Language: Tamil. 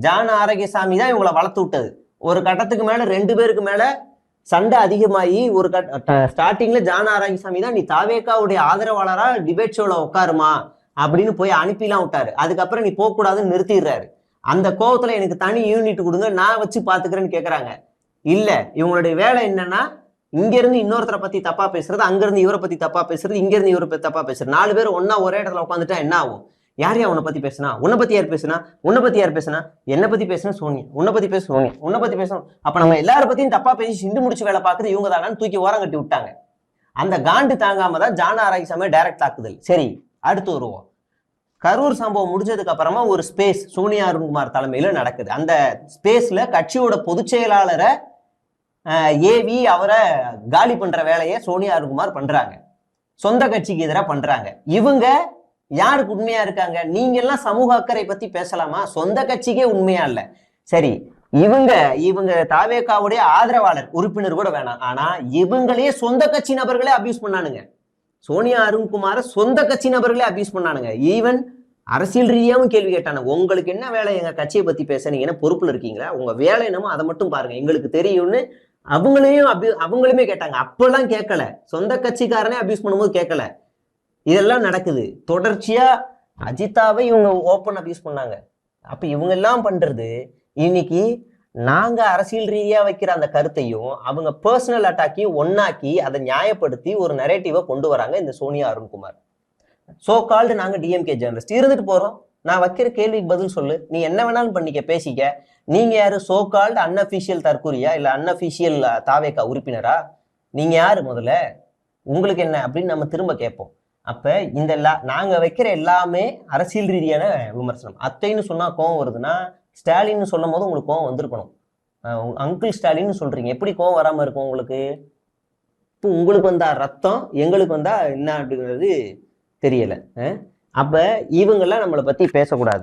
ஜான் ஆரோக்கியசாமி தான் இவங்களை வளர்த்து விட்டது. ஒரு கட்டத்துக்கு மேல 2 பேருக்கு மேல சண்டை அதிகமாகி ஒரு ஸ்டார்டிங்ல ஜான் ஆரோக்கியசாமி தான் நீ தாவேக்காவுடைய ஆதரவாளரா டிபேட் ஷோல உட்காருமா அப்படின்னு போய் அனுப்பிலாம் விட்டாரு. அதுக்கப்புறம் நீ போகக்கூடாதுன்னு நிறுத்திடுறாரு. அந்த கோவத்துல எனக்கு தனி யூனிட் கொடுங்க, நான் வச்சு பாத்துக்கிறேன்னு கேக்குறாங்க. இல்ல, இவங்களுடைய வேலை என்னன்னா இங்க இருந்து இன்னொருத்தரை பத்தி தப்பா பேசுறது, அங்க இருந்து இவரை பத்தி தப்பா பேசுறது, இங்க இருந்து இவரை பத்தி தப்பா பேசுறது. 4 பேர் ஒன்னா ஒரே இடத்துல உட்காந்துட்டா என்ன ஆகும்? யாரையா உன்னை பத்தி பேசுனா? உன்னை பத்தி யார் பேசுனா? உன்னை பத்தி யார் பேசுனா? என்னை பத்தி பேசுனா சோனியா, உன்னை பத்தி பேச சோனியா, உன்னை பத்தி பேசணும். அப்ப நம்ம எல்லாரும் பத்தியும் தப்பா பேசி சிண்டு முடிச்சு வேலை பார்க்குறது இவங்க தானான்னு தூக்கி ஓரம் கட்டி விட்டாங்க. அந்த காண்டு தாங்காம தான் ஜான் ஆரோக்கியசாமி டைரக்ட் தாக்குதல். சரி, அடுத்து வருவோம். கரூர் சம்பவம் முடிஞ்சதுக்கு அப்புறமா ஒரு ஸ்பேஸ் சோனியா அருண்குமார் தலைமையில நடக்குது. அந்த ஸ்பேஸ்ல கட்சியோட பொதுச் செயலாளரை ஏவி அவரை காலி பண்ற வேலையை சோனியா அருண்குமார் பண்றாங்க. சொந்த கட்சிக்கு எதிராக பண்றாங்க. இவங்க யாருக்கு உண்மையா இருக்காங்க? நீங்க எல்லாம் சமூக அக்கறை பத்தி பேசலாமா? சொந்த கட்சிக்கே உண்மையா இல்ல. சரி, இவங்க தாவேக்காவுடைய ஆதரவாளர் உறுப்பினர் கூட வேணாம், ஆனா இவங்களே சொந்த கட்சி நபர்களே அபியூஸ் பண்ணானுங்க. சோனியா அருண்குமார சொந்த கட்சி நபர்களே அபியூஸ் பண்ணானுங்க. ஈவன் அரசியல் ரீதியாவும் கேள்வி கேட்டானுங்க. உங்களுக்கு என்ன வேலை எங்க கட்சியை பத்தி பேச? நீங்க என்ன பொறுப்புல இருக்கீங்களா? உங்க வேலை என்னமோ அதை மட்டும் பாருங்க, எங்களுக்கு தெரியும்னு அவங்களுமே கேட்டாங்க. அப்பெல்லாம் கேட்கல, சொந்த கட்சிக்காரனே அபியூஸ் பண்ணும்போது கேட்கல. இதெல்லாம் நடக்குது தொடர்ச்சியா. அஜிதாவை இவங்க ஓப்பன் அபியூஸ் பண்ணாங்க. அப்ப இவங்க எல்லாம் பண்றது இன்னைக்கு நாங்க அரசியல் ரீதியா வைக்கிற அந்த கருத்தையும் அவங்க பர்சனல் அட்டாக்கையும் ஒன்னாக்கி அதை நியாயப்படுத்தி ஒரு நரேட்டிவை கொண்டு வராங்க இந்த சோனியா அருண்குமார். சோ கால்டு நாங்க டிஎம்கே ஜேர்னலிஸ்ட் இருந்துட்டு போறோம். நான் வைக்கிற கேள்விக்கு பதில் சொல்லு, நீ என்ன வேணாலும் பண்ணிக்க, பேசிக்க. நீங்க யாரு? சோ கால்டு அன்அபிஷியல் தற்கூரியா இல்ல அன்அபிஷியல் தாவேக்கா உறுப்பினரா? நீங்க யாரு முதல்ல? உங்களுக்கு என்ன அப்படின்னு நம்ம திரும்ப கேட்போம். அப்ப இந்த நாங்க வைக்கிற எல்லாமே அரசியல் ரீதியான விமர்சனம். அத்தைன்னு சொன்னா கோவம் வருதுன்னா ஸ்டாலின்னு சொல்லும் போது உங்களுக்கு கோவம் வந்திருக்கணும். அங்கிள் ஸ்டாலின்னு சொல்றீங்க, எப்படி கோவம் வராம இருக்கும் உங்களுக்கு? இப்போ உங்களுக்கு வந்தா ரத்தம், எங்களுக்கு வந்தா என்ன அப்படிங்கிறது தெரியல. அப்ப இவங்கெல்லாம் நம்மளை பத்தி பேசக்கூடாது.